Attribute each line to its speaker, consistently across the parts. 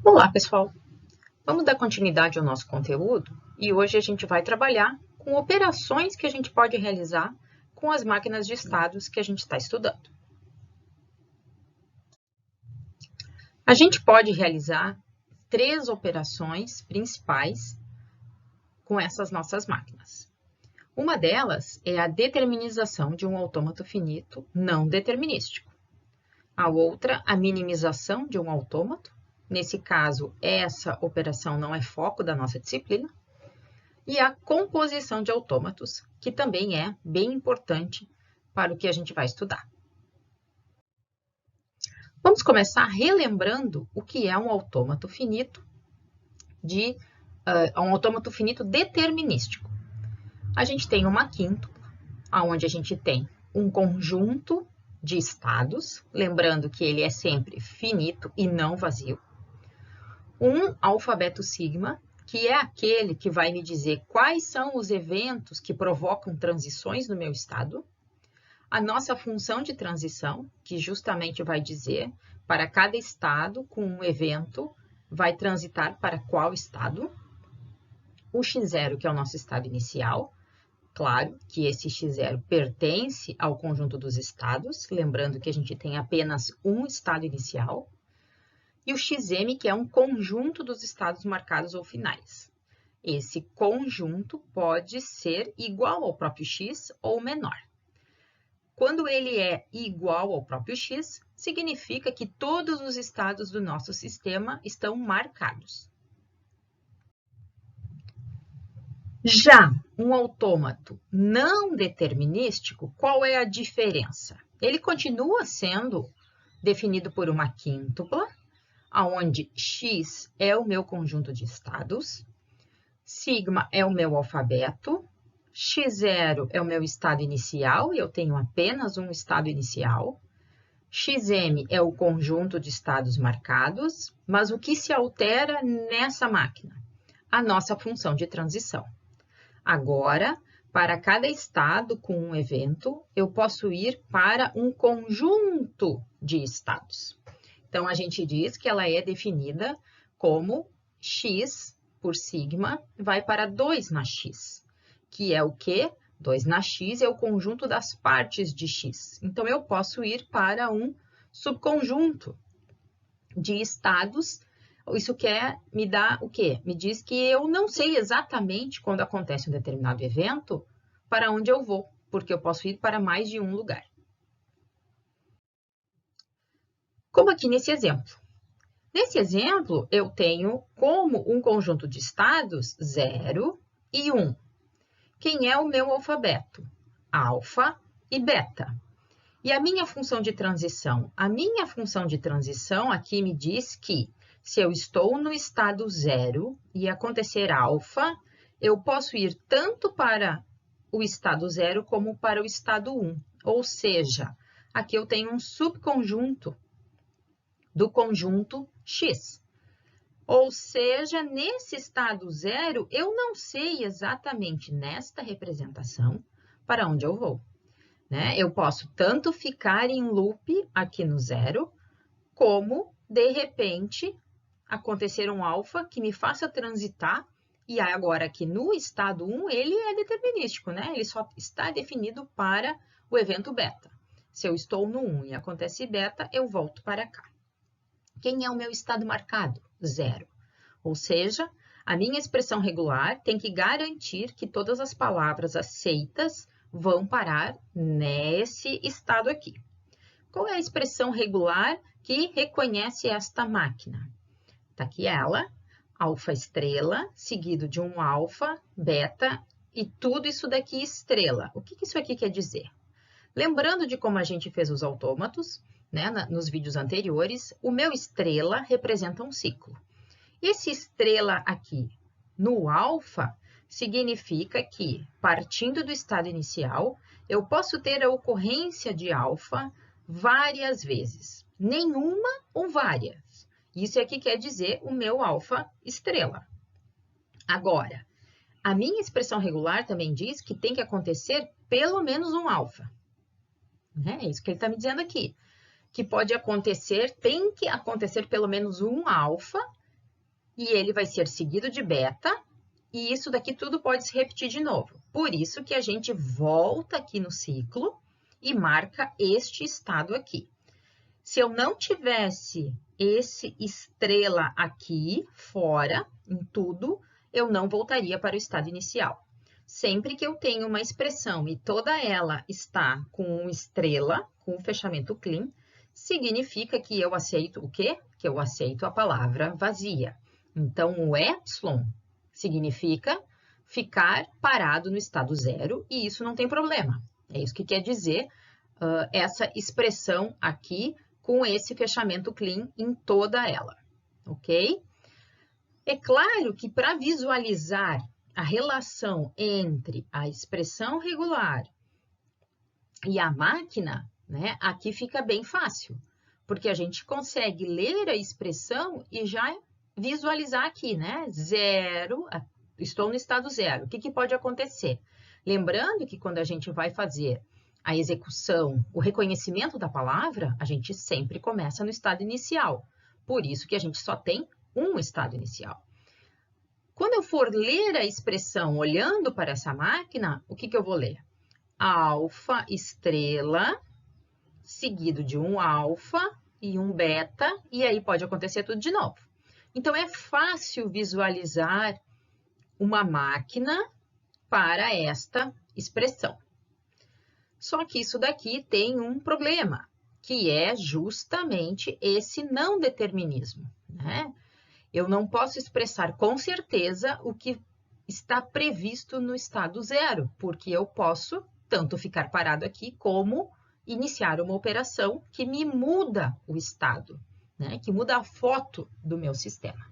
Speaker 1: Olá, pessoal! Vamos dar continuidade ao nosso conteúdo e hoje a gente vai trabalhar com operações que a gente pode realizar com as máquinas de estados que a gente está estudando. A gente pode realizar 3 operações principais com essas nossas máquinas. Uma delas é a determinização de um autômato finito não determinístico. A outra, a minimização de um autômato. Nesse caso, essa operação não é foco da nossa disciplina. E a composição de autômatos, que também é bem importante para o que a gente vai estudar. Vamos começar relembrando o que é um autômato finito um autômato finito determinístico. A gente tem uma quíntupla, onde a gente tem um conjunto de estados, lembrando que ele é sempre finito e não vazio. Um alfabeto sigma, que é aquele que vai me dizer quais são os eventos que provocam transições no meu estado. A nossa função de transição, que justamente vai dizer para cada estado com um evento, vai transitar para qual estado. O x0, que é o nosso estado inicial. Claro que esse x0 pertence ao conjunto dos estados, lembrando que a gente tem apenas um estado inicial. E o xm, que é um conjunto dos estados marcados ou finais. Esse conjunto pode ser igual ao próprio x ou menor. Quando ele é igual ao próprio x, significa que todos os estados do nosso sistema estão marcados. Já um autômato não determinístico, qual é a diferença? Ele continua sendo definido por uma quíntupla, onde x é o meu conjunto de estados, sigma é o meu alfabeto, x0 é o meu estado inicial, e eu tenho apenas um estado inicial, xm é o conjunto de estados marcados, mas o que se altera nessa máquina? A nossa função de transição. Agora, para cada estado com um evento, eu posso ir para um conjunto de estados. Então, a gente diz que ela é definida como x por sigma vai para 2 na x, que é o quê? 2 na x é o conjunto das partes de x. Então, eu posso ir para um subconjunto de estados. Isso quer me dar o quê? Me diz que eu não sei exatamente quando acontece um determinado evento para onde eu vou, porque eu posso ir para mais de um lugar. Como aqui nesse exemplo. Nesse exemplo, eu tenho como um conjunto de estados 0 e 1. Quem é o meu alfabeto? Alfa e beta. E a minha função de transição? A minha função de transição aqui me diz que se eu estou no estado 0 e acontecer alfa, eu posso ir tanto para o estado 0 como para o estado 1. Ou seja, aqui eu tenho um subconjunto do conjunto x. Ou seja, nesse estado 0, eu não sei exatamente nesta representação para onde eu vou. Né? Eu posso tanto ficar em loop aqui no 0, como, de repente, acontecer um alfa que me faça transitar, e agora aqui no estado 1, ele é determinístico, né? Ele só está definido para o evento beta. Se eu estou no 1 e acontece beta, eu volto para cá. Quem é o meu estado marcado? 0. Ou seja, a minha expressão regular tem que garantir que todas as palavras aceitas vão parar nesse estado aqui. Qual é a expressão regular que reconhece esta máquina? Está aqui ela, alfa estrela, seguido de um alfa, beta e tudo isso daqui estrela. O que isso aqui quer dizer? Lembrando de como a gente fez os autômatos, né, nos vídeos anteriores, o meu estrela representa um ciclo. Esse estrela aqui no alfa significa que, partindo do estado inicial, eu posso ter a ocorrência de alfa várias vezes, nenhuma ou várias. Isso aqui quer dizer o meu alfa estrela. Agora, a minha expressão regular também diz que tem que acontecer pelo menos um alfa. É isso que ele está me dizendo aqui. Que pode acontecer, tem que acontecer pelo menos um alfa e ele vai ser seguido de beta, e isso daqui tudo pode se repetir de novo. Por isso que a gente volta aqui no ciclo e marca este estado aqui. Se eu não tivesse esse estrela aqui fora, em tudo, eu não voltaria para o estado inicial. Sempre que eu tenho uma expressão e toda ela está com uma estrela, com o fechamento clean, significa que eu aceito o quê? Que eu aceito a palavra vazia. Então, o epsilon significa ficar parado no estado zero, e isso não tem problema. É isso que quer dizer essa expressão aqui com esse fechamento clean em toda ela, ok? É claro que para visualizar a relação entre a expressão regular e a máquina, né, aqui fica bem fácil, porque a gente consegue ler a expressão e já visualizar aqui, né? Zero, estou no estado zero. O que pode acontecer? Lembrando que quando a gente vai fazer a execução, o reconhecimento da palavra, a gente sempre começa no estado inicial. Por isso que a gente só tem um estado inicial. Quando eu for ler a expressão olhando para essa máquina, o que eu vou ler? Alfa, estrela, seguido de um alfa e um beta, e aí pode acontecer tudo de novo. Então, é fácil visualizar uma máquina para esta expressão. Só que isso daqui tem um problema, que é justamente esse não determinismo, né? Eu não posso expressar com certeza o que está previsto no estado zero, porque eu posso tanto ficar parado aqui como iniciar uma operação que me muda o estado, né? Que muda a foto do meu sistema.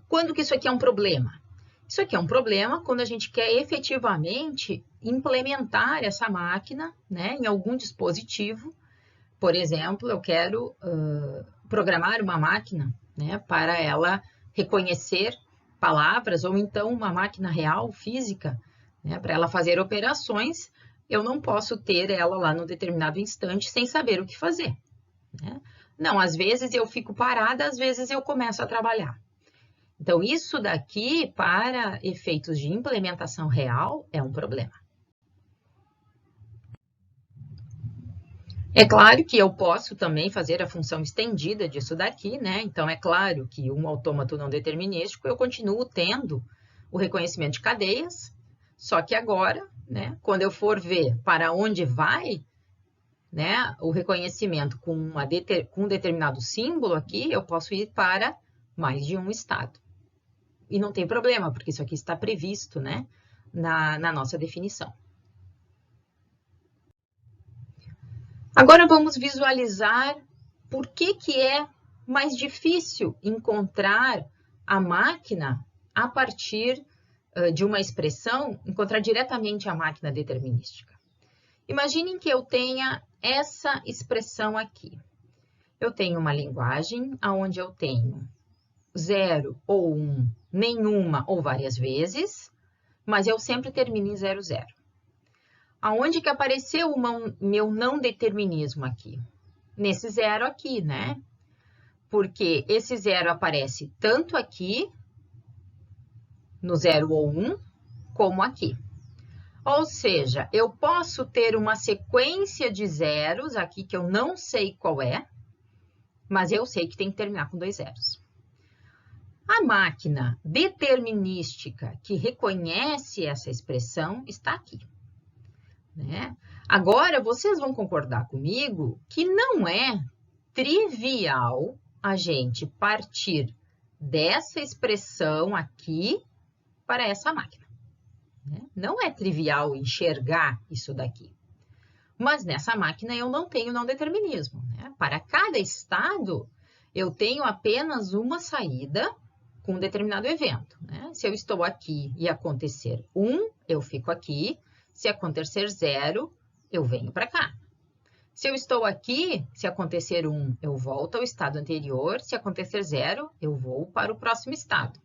Speaker 1: Quando que isso aqui é um problema? Isso aqui é um problema quando a gente quer efetivamente implementar essa máquina, né, em algum dispositivo. Por exemplo, eu quero programar uma máquina, né, para ela reconhecer palavras, ou então uma máquina real, física, né, para ela fazer operações. Eu não posso ter ela lá num determinado instante sem saber o que fazer, né? Não, às vezes eu fico parada, às vezes eu começo a trabalhar. Então, isso daqui, para efeitos de implementação real, é um problema. É claro que eu posso também fazer a função estendida disso daqui, né? Então, é claro que um autômato não determinístico, eu continuo tendo o reconhecimento de cadeias, só que agora, né, quando eu for ver para onde vai, né, o reconhecimento com um determinado símbolo aqui, eu posso ir para mais de um estado. E não tem problema, porque isso aqui está previsto, né, na nossa definição. Agora vamos visualizar por que é mais difícil encontrar a máquina a partir de uma expressão, encontrar diretamente a máquina determinística. Imaginem que eu tenha essa expressão aqui. Eu tenho uma linguagem onde eu tenho 0 ou 1, nenhuma ou várias vezes, mas eu sempre termino em 0, 0. Aonde que apareceu o meu não determinismo aqui? Nesse 0 aqui, né? Porque esse 0 aparece tanto aqui, no 0 ou 1, como aqui. Ou seja, eu posso ter uma sequência de zeros aqui que eu não sei qual é, mas eu sei que tem que terminar com 2 zeros. A máquina determinística que reconhece essa expressão está aqui, né? Agora, vocês vão concordar comigo que não é trivial a gente partir dessa expressão aqui para essa máquina, né? Não é trivial enxergar isso daqui. Mas nessa máquina eu não tenho não determinismo, né? Para cada estado, eu tenho apenas uma saída com um determinado evento, né? Se eu estou aqui e acontecer 1, eu fico aqui. Se acontecer 0, eu venho para cá. Se eu estou aqui, se acontecer 1, eu volto ao estado anterior. Se acontecer 0, eu vou para o próximo estado.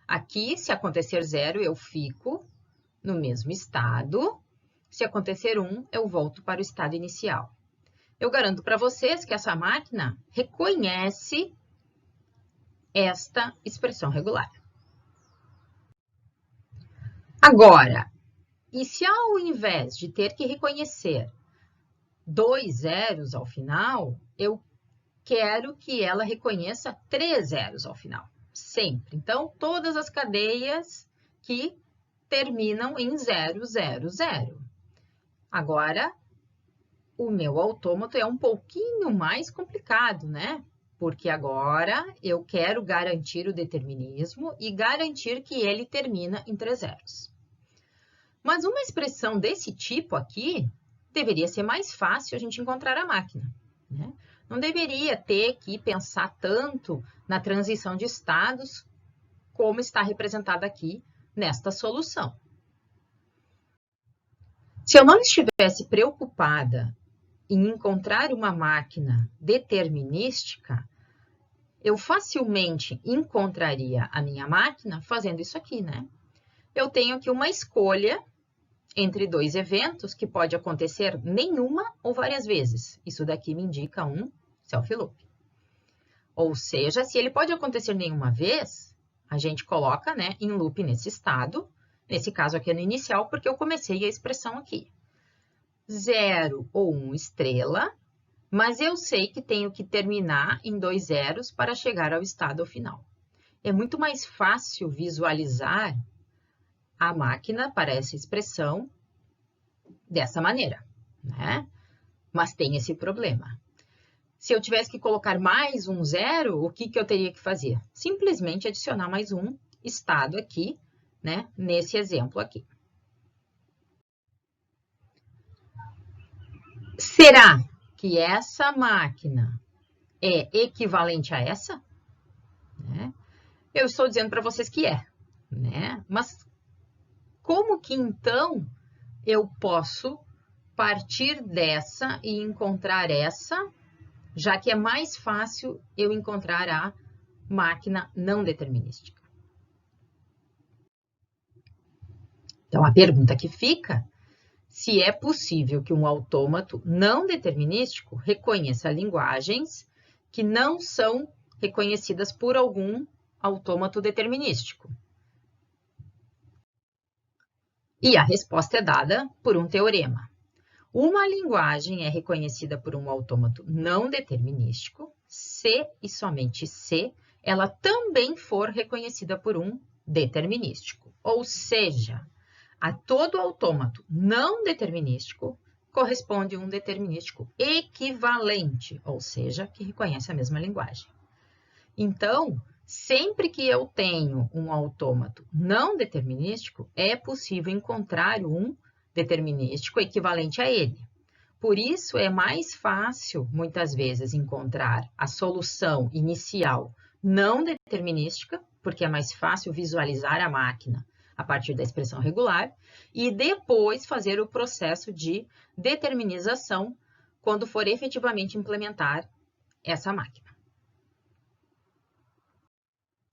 Speaker 1: Aqui, se acontecer 0, eu fico no mesmo estado. Se acontecer 1, eu volto para o estado inicial. Eu garanto para vocês que essa máquina reconhece esta expressão regular. Agora, e se ao invés de ter que reconhecer 2 zeros ao final, eu quero que ela reconheça 3 zeros ao final, sempre. Então, todas as cadeias que terminam em 0, 0, 0. Agora, o meu autômato é um pouquinho mais complicado, né? Porque agora eu quero garantir o determinismo e garantir que ele termina em 3 zeros. Mas uma expressão desse tipo aqui deveria ser mais fácil a gente encontrar a máquina, né? Não deveria ter que pensar tanto na transição de estados como está representada aqui nesta solução. Se eu não estivesse preocupada em encontrar uma máquina determinística, eu facilmente encontraria a minha máquina fazendo isso aqui, né? Eu tenho aqui uma escolha entre 2 eventos que pode acontecer nenhuma ou várias vezes. Isso daqui me indica um self-loop. Ou seja, se ele pode acontecer nenhuma vez, a gente coloca, né, em loop nesse estado. Nesse caso aqui é no inicial, porque eu comecei a expressão aqui. 0 ou 1 estrela, mas eu sei que tenho que terminar em 2 zeros para chegar ao estado final. É muito mais fácil visualizar a máquina para essa expressão dessa maneira, né? Mas tem esse problema. Se eu tivesse que colocar mais um zero, o que eu teria que fazer? Simplesmente adicionar mais um estado aqui, né? Nesse exemplo aqui. Será que essa máquina é equivalente a essa? Né? Eu estou dizendo para vocês que é, né? Mas como que então eu posso partir dessa e encontrar essa, já que é mais fácil eu encontrar a máquina não determinística? Então, a pergunta que fica, se é possível que um autômato não determinístico reconheça linguagens que não são reconhecidas por algum autômato determinístico. E a resposta é dada por um teorema. Uma linguagem é reconhecida por um autômato não determinístico se e somente se ela também for reconhecida por um determinístico. Ou seja, a todo autômato não determinístico corresponde um determinístico equivalente, ou seja, que reconhece a mesma linguagem. Então, sempre que eu tenho um autômato não determinístico, é possível encontrar um determinístico equivalente a ele. Por isso, é mais fácil, muitas vezes, encontrar a solução inicial não determinística, porque é mais fácil visualizar a máquina a partir da expressão regular, e depois fazer o processo de determinização quando for efetivamente implementar essa máquina.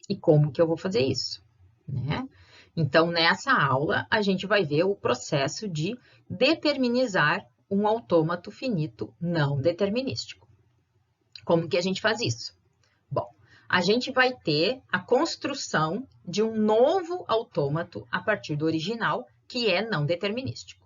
Speaker 1: E como que eu vou fazer isso, né? Então, nessa aula, a gente vai ver o processo de determinizar um autômato finito não determinístico. Como que a gente faz isso? Bom, a gente vai ter a construção de um novo autômato a partir do original, que é não determinístico.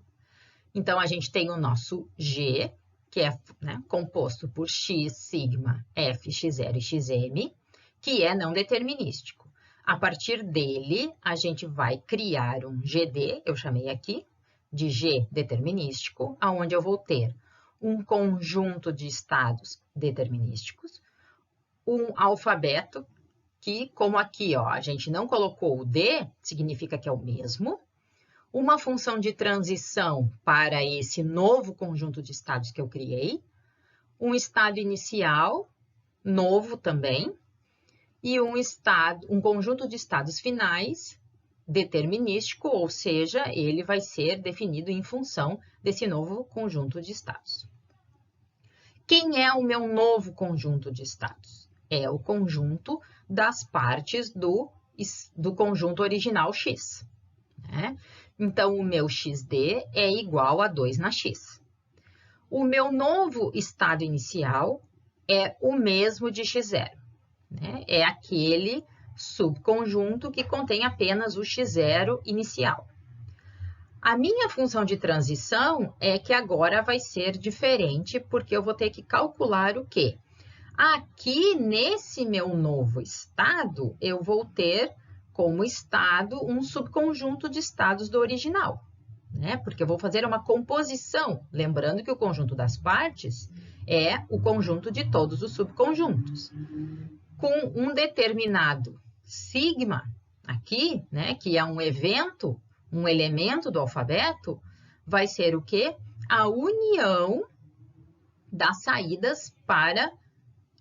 Speaker 1: Então, a gente tem o nosso G, que é, né, composto por x, sigma, f, x0 e xm, que é não determinístico. A partir dele, a gente vai criar um GD, eu chamei aqui, de G determinístico, onde eu vou ter um conjunto de estados determinísticos, um alfabeto, que, como aqui ó, a gente não colocou o D, significa que é o mesmo, uma função de transição para esse novo conjunto de estados que eu criei, um estado inicial, novo também, e um conjunto de estados finais determinístico, ou seja, ele vai ser definido em função desse novo conjunto de estados. Quem é o meu novo conjunto de estados? É o conjunto das partes do conjunto original X, né? Então, o meu XD é igual a 2 na X. O meu novo estado inicial é o mesmo de X0. né? É aquele subconjunto que contém apenas o x0 inicial. A minha função de transição é que agora vai ser diferente, porque eu vou ter que calcular o quê? Aqui, nesse meu novo estado, eu vou ter como estado um subconjunto de estados do original, né? Porque eu vou fazer uma composição, lembrando que o conjunto das partes é o conjunto de todos os subconjuntos. Com um determinado sigma aqui, né, que é um evento, um elemento do alfabeto, vai ser o quê? A união das saídas para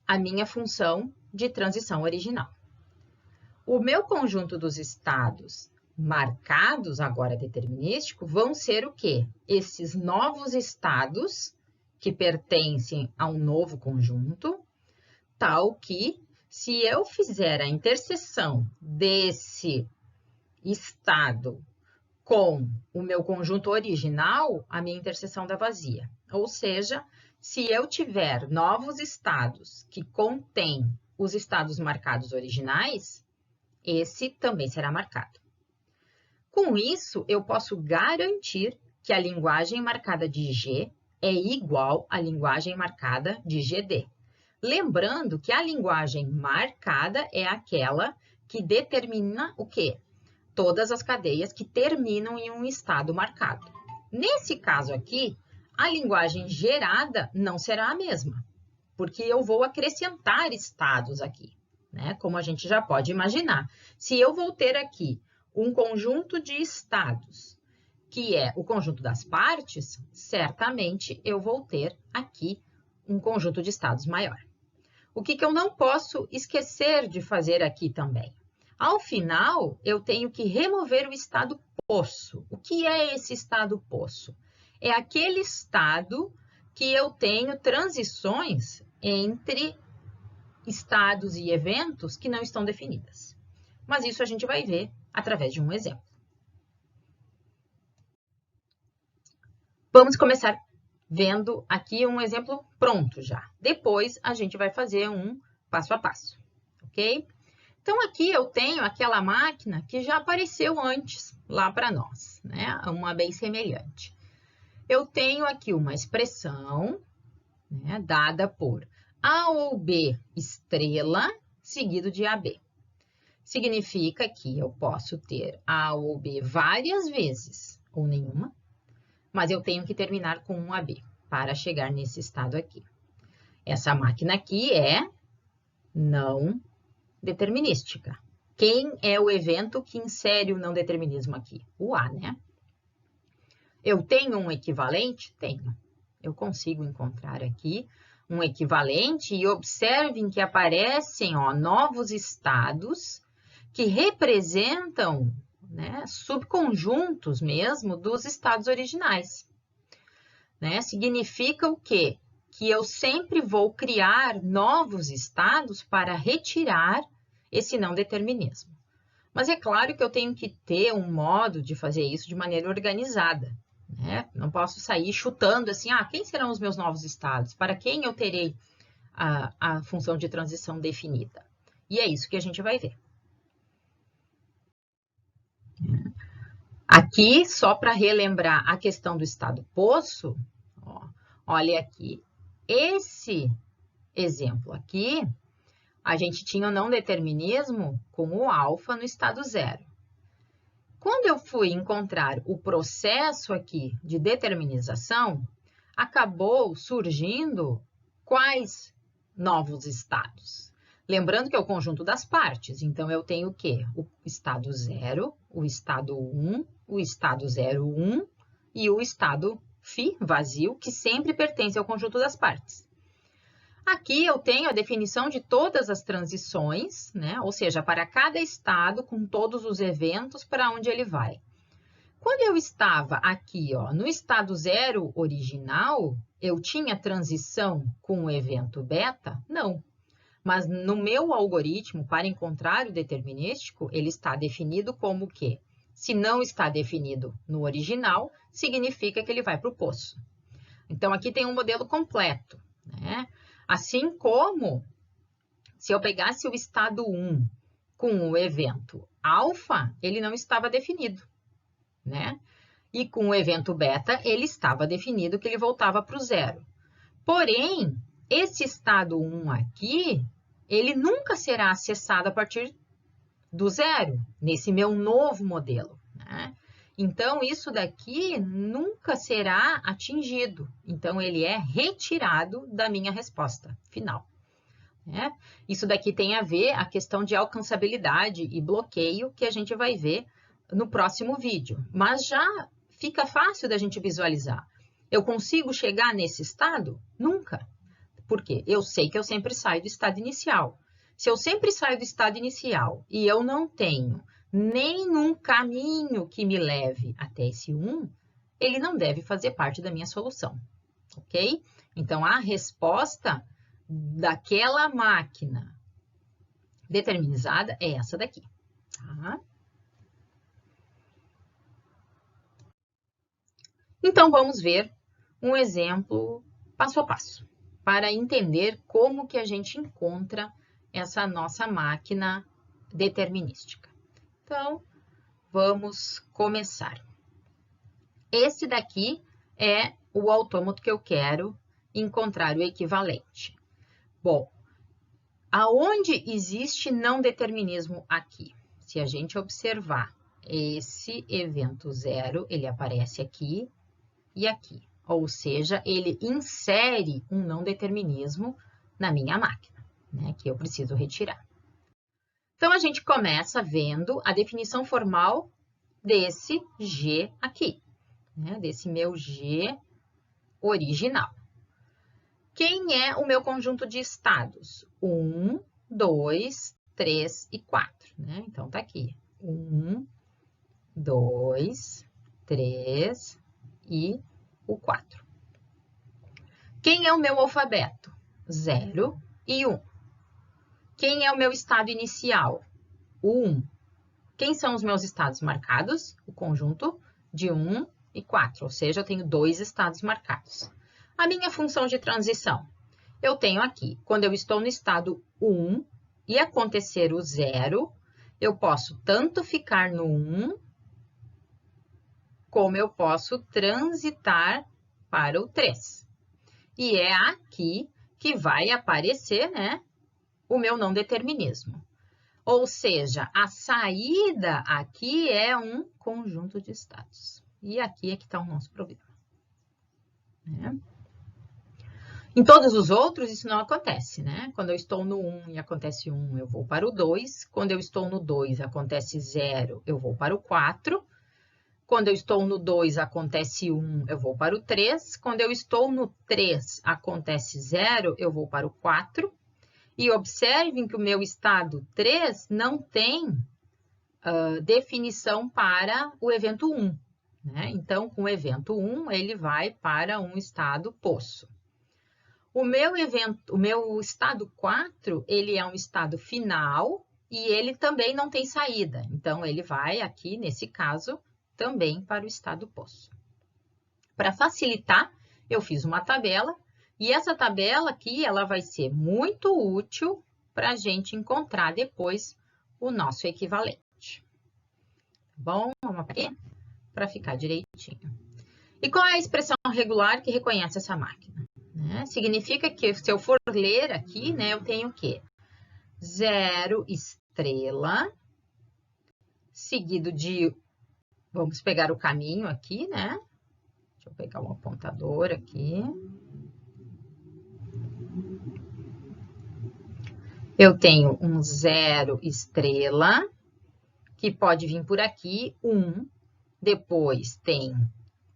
Speaker 1: a minha função de transição original. O meu conjunto dos estados marcados, agora determinístico, vão ser o quê? Esses novos estados que pertencem a um novo conjunto, tal que, se eu fizer a interseção desse estado com o meu conjunto original, a minha interseção dá vazia. Ou seja, se eu tiver novos estados que contêm os estados marcados originais, esse também será marcado. Com isso, eu posso garantir que a linguagem marcada de G é igual à linguagem marcada de GD. Lembrando que a linguagem marcada é aquela que determina o quê? Todas as cadeias que terminam em um estado marcado. Nesse caso aqui, a linguagem gerada não será a mesma, porque eu vou acrescentar estados aqui, né? Como a gente já pode imaginar. Se eu vou ter aqui um conjunto de estados, que é o conjunto das partes, certamente eu vou ter aqui um conjunto de estados maior. O que eu não posso esquecer de fazer aqui também? Ao final, eu tenho que remover o estado poço. O que é esse estado poço? É aquele estado que eu tenho transições entre estados e eventos que não estão definidas. Mas isso a gente vai ver através de um exemplo. Vamos começar vendo aqui um exemplo pronto já. Depois, a gente vai fazer um passo a passo, ok? Então, aqui eu tenho aquela máquina que já apareceu antes lá para nós, né? Uma bem semelhante. Eu tenho aqui uma expressão, né, dada por A ou B estrela, seguido de AB. Significa que eu posso ter A ou B várias vezes, ou nenhuma, mas eu tenho que terminar com um AB para chegar nesse estado aqui. Essa máquina aqui é não determinística. Quem é o evento que insere o não determinismo aqui? O A, né? Eu tenho um equivalente? Tenho. Eu consigo encontrar aqui um equivalente e observem que aparecem novos estados que representam, né, subconjuntos mesmo dos estados originais. Né? Significa o quê? Que eu sempre vou criar novos estados para retirar esse não determinismo. Mas é claro que eu tenho que ter um modo de fazer isso de maneira organizada. Né? Não posso sair chutando assim, quem serão os meus novos estados? Para quem eu terei a função de transição definida? E é isso que a gente vai ver. Aqui, só para relembrar a questão do estado poço, olha aqui, esse exemplo aqui, a gente tinha o não determinismo com o alfa no estado zero. Quando eu fui encontrar o processo aqui de determinização, acabou surgindo quais novos estados? Lembrando que é o conjunto das partes, então eu tenho o quê? O estado 0, o estado 1, o estado 0, 1 e o estado φ, vazio, que sempre pertence ao conjunto das partes. Aqui eu tenho a definição de todas as transições, né? Ou seja, para cada estado, com todos os eventos, para onde ele vai. Quando eu estava aqui, no estado 0 original, eu tinha transição com o evento beta? Não. Mas no meu algoritmo, para encontrar o determinístico, ele está definido como o quê? Se não está definido no original, significa que ele vai para o poço. Então, aqui tem um modelo completo, né? Assim como, se eu pegasse o estado 1 com o evento alfa, ele não estava definido, né? E com o evento beta, ele estava definido que ele voltava para o zero. Porém, esse estado 1 aqui, ele nunca será acessado a partir do zero, nesse meu novo modelo, né? Então, isso daqui nunca será atingido. Então, ele é retirado da minha resposta final, né? Isso daqui tem a ver a questão de alcançabilidade e bloqueio que a gente vai ver no próximo vídeo. Mas já fica fácil da gente visualizar. Eu consigo chegar nesse estado? Nunca. Por quê? Eu sei que eu sempre saio do estado inicial. Se eu sempre saio do estado inicial e eu não tenho nenhum caminho que me leve até esse 1, ele não deve fazer parte da minha solução, ok? Então, a resposta daquela máquina determinizada é essa daqui, tá? Então, vamos ver um exemplo passo a passo, para entender como que a gente encontra essa nossa máquina determinística. Então, vamos começar. Esse daqui é o autômato que eu quero encontrar o equivalente. Bom, aonde existe não determinismo aqui? Se a gente observar esse evento zero, ele aparece aqui e aqui. Ou seja, ele insere um não determinismo na minha máquina, né, que eu preciso retirar. Então, a gente começa vendo a definição formal desse G aqui, né, desse meu G original. Quem é o meu conjunto de estados? 1, 2, 3 e 4, né? Então, tá aqui. 1, 2, 3 e o 4. Quem é o meu alfabeto? 0 e 1. Quem é o meu estado inicial? O 1. Quem são os meus estados marcados? O conjunto de 1 e 4, ou seja, eu tenho 2 estados marcados. A minha função de transição? Eu tenho aqui, quando eu estou no estado 1 e acontecer o 0, eu posso tanto ficar no 1, como eu posso transitar para o 3. E é aqui que vai aparecer, né, o meu não determinismo. Ou seja, a saída aqui é um conjunto de estados. E aqui é que está o nosso problema, né? Em todos os outros, isso não acontece, né? Quando eu estou no 1 e acontece 1, eu vou para o 2. Quando eu estou no 2, acontece 0, eu vou para o 4. Quando eu estou no 2, acontece 1, eu vou para o 3. Quando eu estou no 3, acontece 0, eu vou para o 4. E observem que o meu estado 3 não tem definição para o evento 1, né? Então, com o evento 1, ele vai para um estado poço. O meu estado 4, ele é um estado final e ele também não tem saída. Então, ele vai aqui, nesse caso, também para o estado poço. Para facilitar, eu fiz uma tabela e essa tabela aqui, ela vai ser muito útil para a gente encontrar depois o nosso equivalente. Bom, vamos aqui para ficar direitinho. E qual é a expressão regular que reconhece essa máquina? Né? Significa que se eu for ler aqui, né, eu tenho o quê? 0 estrela, seguido de... Vamos pegar o caminho aqui, né? Deixa eu pegar um apontador aqui. Eu tenho um 0 estrela, que pode vir por aqui, 1. Depois tem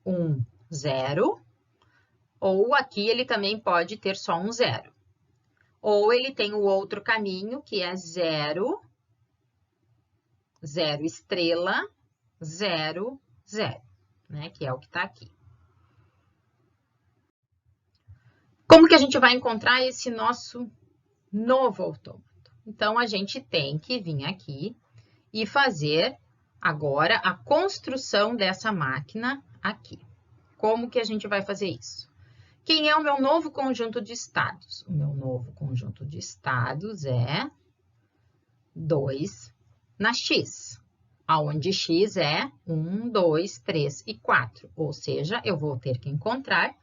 Speaker 1: um 0. Ou aqui ele também pode ter só um 0. Ou ele tem o outro caminho, que é 0, 0 estrela, 0, 0, né? Que é o que está aqui. Como que a gente vai encontrar esse nosso novo autômato? Então, a gente tem que vir aqui e fazer agora a construção dessa máquina aqui. Como que a gente vai fazer isso? Quem é o meu novo conjunto de estados? O meu novo conjunto de estados é 2 na X, onde X é 1, 2, 3 e 4. Ou seja, eu vou ter que encontrar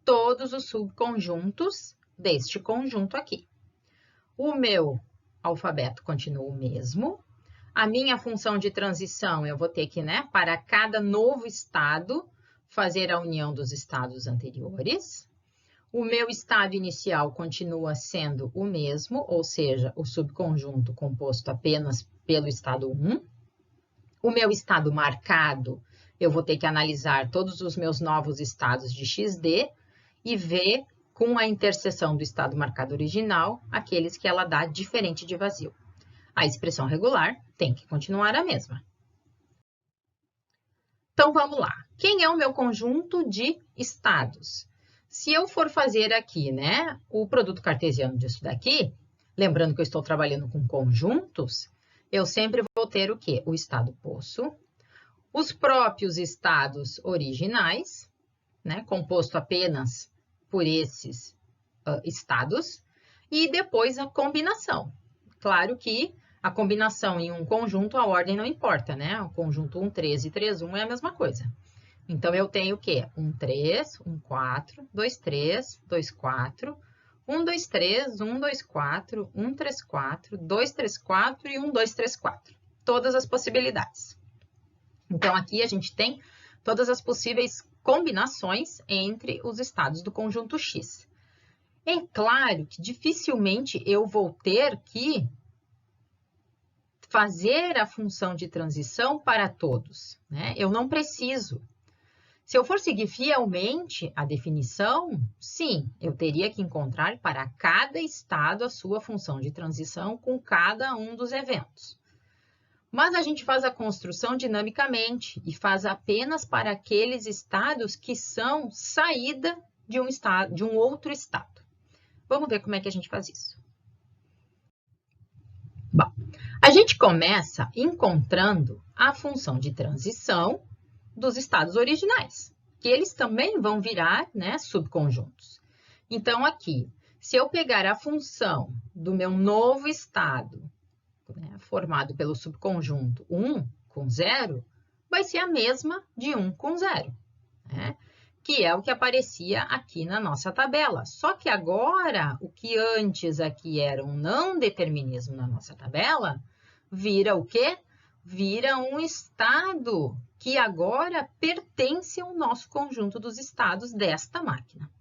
Speaker 1: todos os subconjuntos deste conjunto aqui. O meu alfabeto continua o mesmo. A minha função de transição, eu vou ter que, né, para cada novo estado, fazer a união dos estados anteriores. O meu estado inicial continua sendo o mesmo, ou seja, o subconjunto composto apenas pelo estado 1. O meu estado marcado, eu vou ter que analisar todos os meus novos estados de XD e ver com a interseção do estado marcado original, aqueles que ela dá diferente de vazio. A expressão regular tem que continuar a mesma. Então, vamos lá. Quem é o meu conjunto de estados? Se eu for fazer aqui, né, o produto cartesiano disso daqui, lembrando que eu estou trabalhando com conjuntos, eu sempre vou ter o quê? O estado poço, os próprios estados originais, né, composto apenas por esses estados, e depois a combinação. Claro que a combinação em um conjunto, a ordem não importa, né? O conjunto 1, 3 e 3, 1 é a mesma coisa. Então, eu tenho o quê? 1, 3, 1, 4, 2, 3, 2, 4, 1, 2, 3, 1, 2, 4, 1, 3, 4, 2, 3, 4 e 1, 2, 3, 4. Todas as possibilidades. Então, aqui a gente tem todas as possíveis combinações entre os estados do conjunto X. É claro que dificilmente eu vou ter que fazer a função de transição para todos, né? Eu não preciso. Se eu for seguir fielmente a definição, sim, eu teria que encontrar para cada estado a sua função de transição com cada um dos eventos. Mas a gente faz a construção dinamicamente e faz apenas para aqueles estados que são saída de um outro estado. Vamos ver como é que a gente faz isso. Bom, a gente começa encontrando a função de transição dos estados originais, que eles também vão virar, né, subconjuntos. Então, aqui, se eu pegar a função do meu novo estado, né, formado pelo subconjunto 1 com 0, vai ser a mesma de 1 com 0, né? Que é o que aparecia aqui na nossa tabela. Só que agora, o que antes aqui era um não determinismo na nossa tabela, vira o quê? Vira um estado que agora pertence ao nosso conjunto dos estados desta máquina.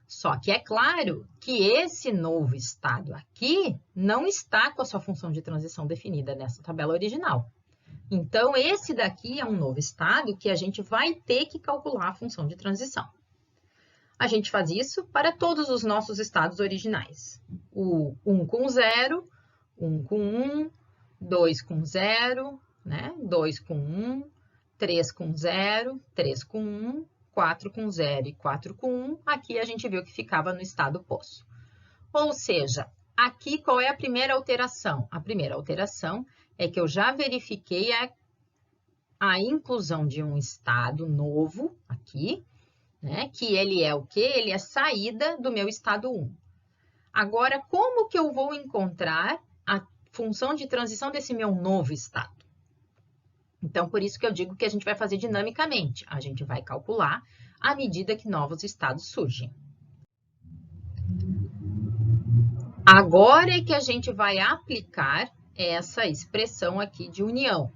Speaker 1: Só que é claro que esse novo estado aqui não está com a sua função de transição definida nessa tabela original. Então, esse daqui é um novo estado que a gente vai ter que calcular a função de transição. A gente faz isso para todos os nossos estados originais. O 1 com 0, 1 com 1, 2 com 0, né? 2 com 1, 3 com 0, 3 com 1, 4 com 0 e 4 com 1. Aqui a gente viu que ficava no estado poço. Ou seja, aqui qual é a primeira alteração? A primeira alteração é que eu já verifiquei a inclusão de um estado novo aqui, né? Que ele é o quê? Ele é saída do meu estado 1. Agora, como que eu vou encontrar a função de transição desse meu novo estado? Então, por isso que eu digo que a gente vai fazer dinamicamente. A gente vai calcular à medida que novos estados surgem. Agora é que a gente vai aplicar essa expressão aqui de união.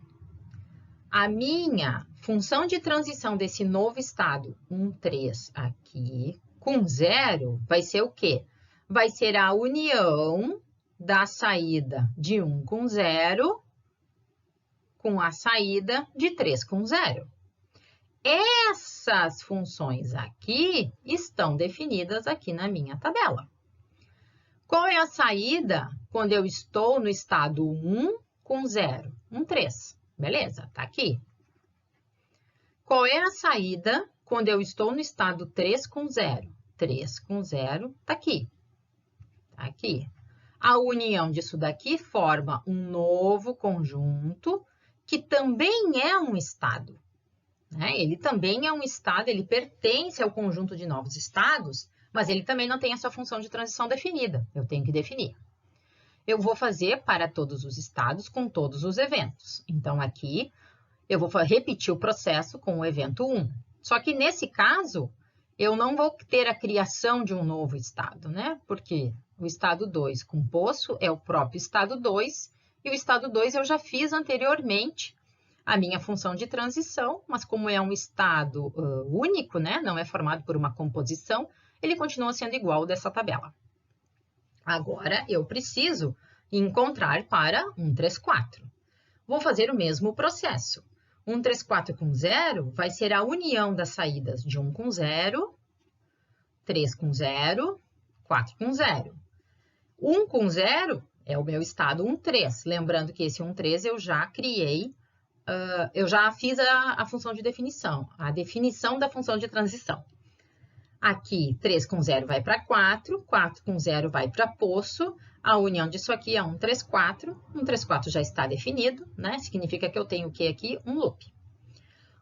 Speaker 1: A minha função de transição desse novo estado, 1, 3 aqui, com 0, vai ser o quê? Vai ser a união da saída de 1 com 0 com a saída de 3 com 0. Essas funções aqui estão definidas aqui na minha tabela. Qual é a saída quando eu estou no estado 1 com 0? 1, 3. Beleza, tá aqui. Qual é a saída quando eu estou no estado 3 com 0? 3 com 0 tá aqui. Tá aqui. A união disso daqui forma um novo conjunto que também é um estado. né? Ele também é um estado, ele pertence ao conjunto de novos estados, mas ele também não tem a sua função de transição definida. Eu tenho que definir. Eu vou fazer para todos os estados com todos os eventos. Então, aqui, eu vou repetir o processo com o evento 1. Só que, nesse caso, eu não vou ter a criação de um novo estado, né? Porque o estado 2 com poço é o próprio estado 2, e o estado 2 eu já fiz anteriormente a minha função de transição, mas como é um estado único, né? Não é formado por uma composição, ele continua sendo igual dessa tabela. Agora, eu preciso encontrar para 134. Vou fazer o mesmo processo. 134 com 0 vai ser a união das saídas de 1 com 0, 3 com 0, 4 com 0. 1 com 0 é o meu estado 1,3. Lembrando que esse 1,3 eu já criei, eu já fiz a função de definição, a definição da função de transição. Aqui, 3 com 0 vai para 4, 4 com 0 vai para poço, a união disso aqui é 134, 134 já está definido, né? Significa que eu tenho o que aqui? Um loop.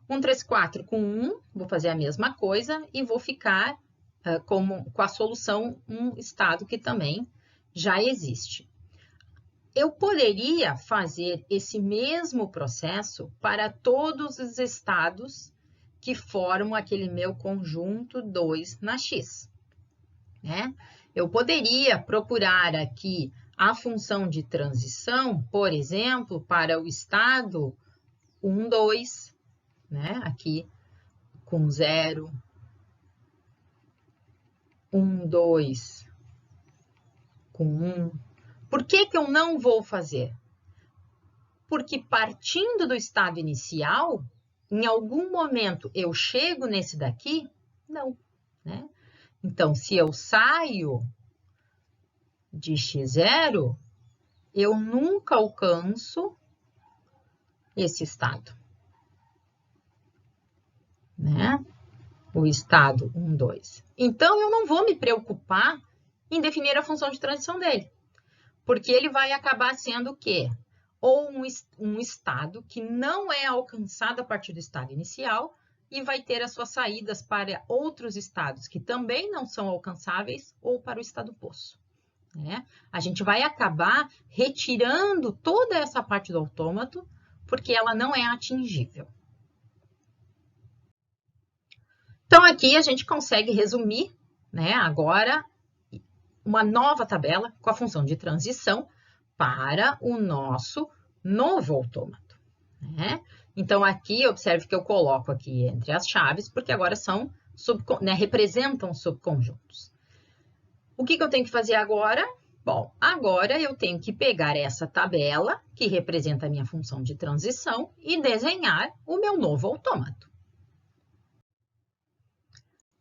Speaker 1: 134 com 1, vou fazer a mesma coisa e vou ficar com a solução um estado que também já existe. Eu poderia fazer esse mesmo processo para todos os estados que formam aquele meu conjunto 2 na X, né? Eu poderia procurar aqui a função de transição, por exemplo, para o estado 1, 2, né? Aqui com 0, 1, 2, com 1. Por que que eu não vou fazer? Porque partindo do estado inicial, em algum momento eu chego nesse daqui? Não, né? Então, se eu saio de x0, eu nunca alcanço esse estado, né? O estado 1, 2. Então, eu não vou me preocupar em definir a função de transição dele, porque ele vai acabar sendo o quê? Ou um estado que não é alcançado a partir do estado inicial e vai ter as suas saídas para outros estados que também não são alcançáveis ou para o estado poço, né? A gente vai acabar retirando toda essa parte do autômato porque ela não é atingível. Então, aqui a gente consegue resumir, né, agora uma nova tabela com a função de transição para o nosso novo autômato, né? Então, aqui, observe que eu coloco aqui entre as chaves, porque agora são, representam subconjuntos. O que eu tenho que fazer agora? Bom, agora eu tenho que pegar essa tabela, que representa a minha função de transição, e desenhar o meu novo autômato.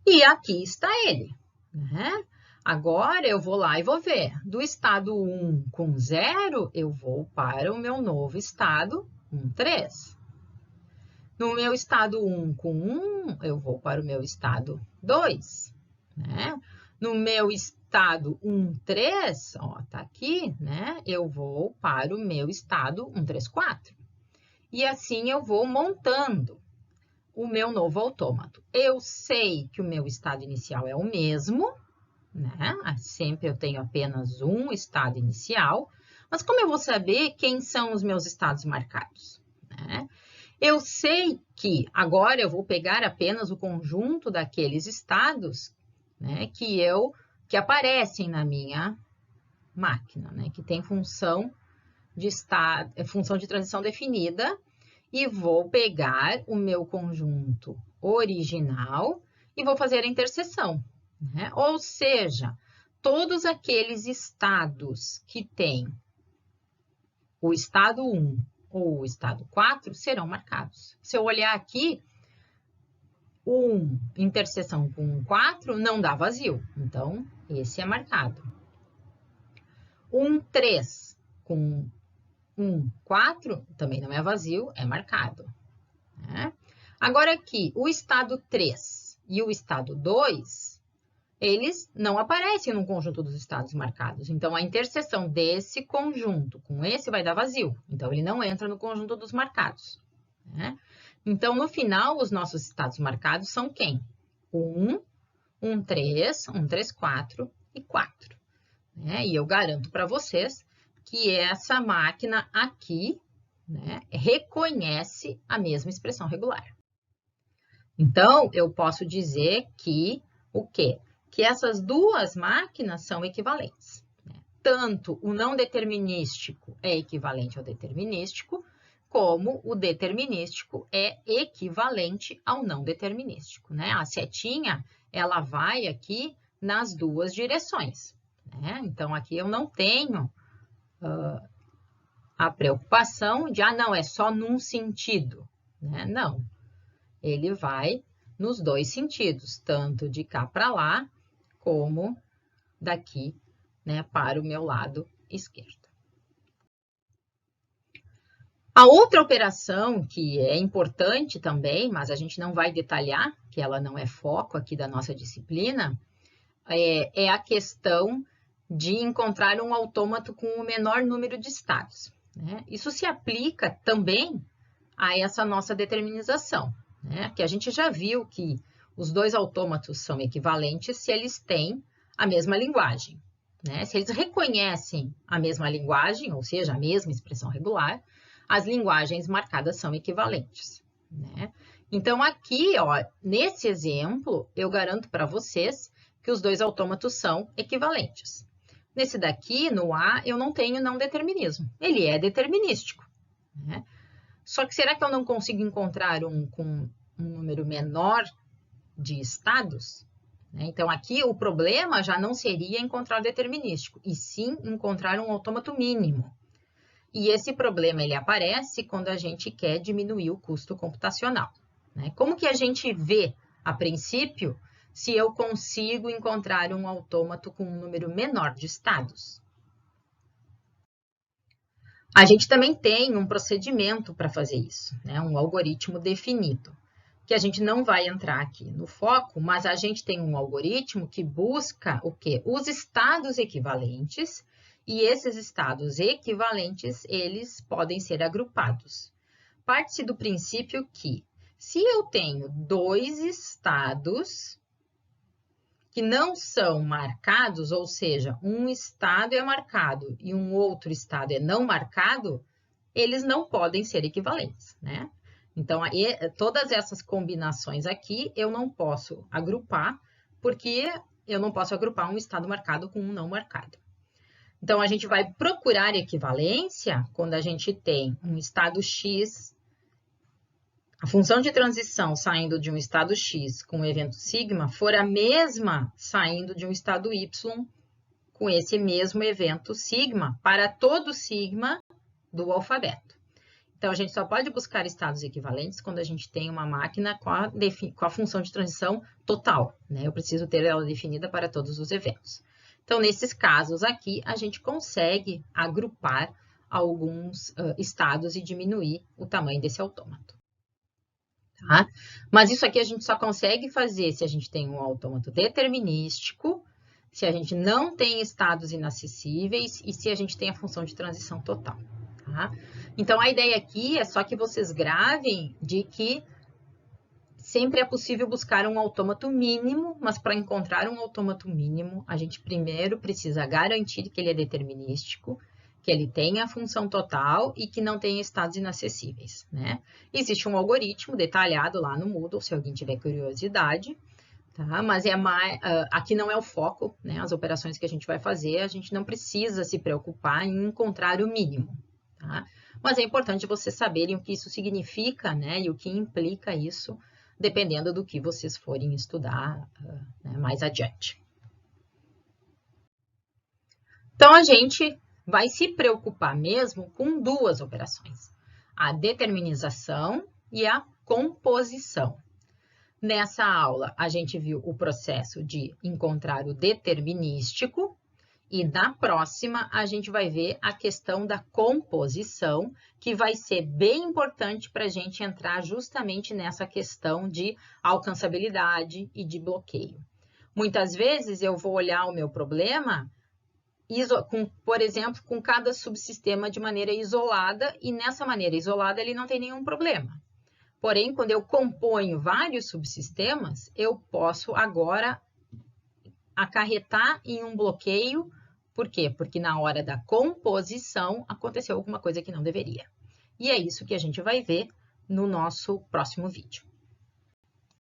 Speaker 1: E aqui está ele, né? Agora, eu vou lá e vou ver. Do estado 1 com 0, eu vou para o meu novo estado 1, 3. No meu estado 1 com 1, eu vou para o meu estado 2, né? No meu estado 1, 3, ó, tá aqui, né? Eu vou para o meu estado 1, 3, 4. E assim eu vou montando o meu novo autômato. Eu sei que o meu estado inicial é o mesmo, né? Sempre eu tenho apenas um estado inicial, mas como eu vou saber quem são os meus estados marcados, né? Eu sei que agora eu vou pegar apenas o conjunto daqueles estados, né, que aparecem na minha máquina, né, que tem função de transição definida, e vou pegar o meu conjunto original e vou fazer a interseção, né? Ou seja, todos aqueles estados que têm o estado 1 ou o estado 4 serão marcados. Se eu olhar aqui, 1 interseção com 4 não dá vazio, então esse é marcado. 1, 3 com 1, 4 também não é vazio, é marcado, né? Agora aqui, o estado 3 e o estado 2, eles não aparecem no conjunto dos estados marcados. Então, a interseção desse conjunto com esse vai dar vazio. Então, ele não entra no conjunto dos marcados, né? Então, no final, os nossos estados marcados são quem? 1, 1, 3, 1, 3, 4 e 4. Né? E eu garanto para vocês que essa máquina aqui, né, reconhece a mesma expressão regular. Então, eu posso dizer que o quê? Que essas duas máquinas são equivalentes. Né? Tanto o não determinístico é equivalente ao determinístico, como o determinístico é equivalente ao não determinístico. Né? A setinha, ela vai aqui nas duas direções. Né? Então, aqui eu não tenho a preocupação de, não, é só num sentido. Né? Não, ele vai nos dois sentidos, tanto de cá para lá, como daqui, né, para o meu lado esquerdo. A outra operação que é importante também, mas a gente não vai detalhar, que ela não é foco aqui da nossa disciplina, é a questão de encontrar um autômato com o menor número de estados. Né? Isso se aplica também a essa nossa determinização, né? Que a gente já viu que os dois autômatos são equivalentes se eles têm a mesma linguagem. Né? Se eles reconhecem a mesma linguagem, ou seja, a mesma expressão regular, as linguagens marcadas são equivalentes. Né? Então, aqui, ó, nesse exemplo, eu garanto para vocês que os dois autômatos são equivalentes. Nesse daqui, no A, eu não tenho não determinismo. Ele é determinístico. Né? Só que será que eu não consigo encontrar um com um número menor de estados? Então, aqui o problema já não seria encontrar o determinístico, e sim encontrar um autômato mínimo. E esse problema ele aparece quando a gente quer diminuir o custo computacional. Como que a gente vê, a princípio, se eu consigo encontrar um autômato com um número menor de estados? A gente também tem um procedimento para fazer isso, né? Um algoritmo definido, que a gente não vai entrar aqui no foco, mas a gente tem um algoritmo que busca o quê? Os estados equivalentes, e esses estados equivalentes, eles podem ser agrupados. Parte-se do princípio que, se eu tenho dois estados que não são marcados, ou seja, um estado é marcado e um outro estado é não marcado, eles não podem ser equivalentes, né? Então, todas essas combinações aqui eu não posso agrupar, porque eu não posso agrupar um estado marcado com um não marcado. Então, a gente vai procurar equivalência quando a gente tem um estado X, a função de transição saindo de um estado X com o evento sigma for a mesma saindo de um estado Y com esse mesmo evento sigma para todo sigma do alfabeto. Então, a gente só pode buscar estados equivalentes quando a gente tem uma máquina com a função de transição total, né? Eu preciso ter ela definida para todos os eventos. Então, nesses casos aqui, a gente consegue agrupar alguns estados e diminuir o tamanho desse autômato. Tá? Mas isso aqui a gente só consegue fazer se a gente tem um autômato determinístico, se a gente não tem estados inacessíveis e se a gente tem a função de transição total. Tá? Então, a ideia aqui é só que vocês gravem de que sempre é possível buscar um autômato mínimo, mas para encontrar um autômato mínimo, a gente primeiro precisa garantir que ele é determinístico, que ele tenha a função total e que não tenha estados inacessíveis, né? Existe um algoritmo detalhado lá no Moodle, se alguém tiver curiosidade, tá? Mas aqui não é o foco, né? As operações que a gente vai fazer, a gente não precisa se preocupar em encontrar o mínimo, tá? Mas é importante vocês saberem o que isso significa, né? E o que implica isso, dependendo do que vocês forem estudar né, mais adiante. Então, a gente vai se preocupar mesmo com duas operações, a determinização e a composição. Nessa aula, a gente viu o processo de encontrar o determinístico e na próxima a gente vai ver a questão da composição, que vai ser bem importante para a gente entrar justamente nessa questão de alcançabilidade e de bloqueio. Muitas vezes eu vou olhar o meu problema por exemplo, com cada subsistema de maneira isolada, e nessa maneira isolada ele não tem nenhum problema. Porém, quando eu componho vários subsistemas, eu posso agora acarretar em um bloqueio. Por quê? Porque na hora da composição aconteceu alguma coisa que não deveria. E é isso que a gente vai ver no nosso próximo vídeo.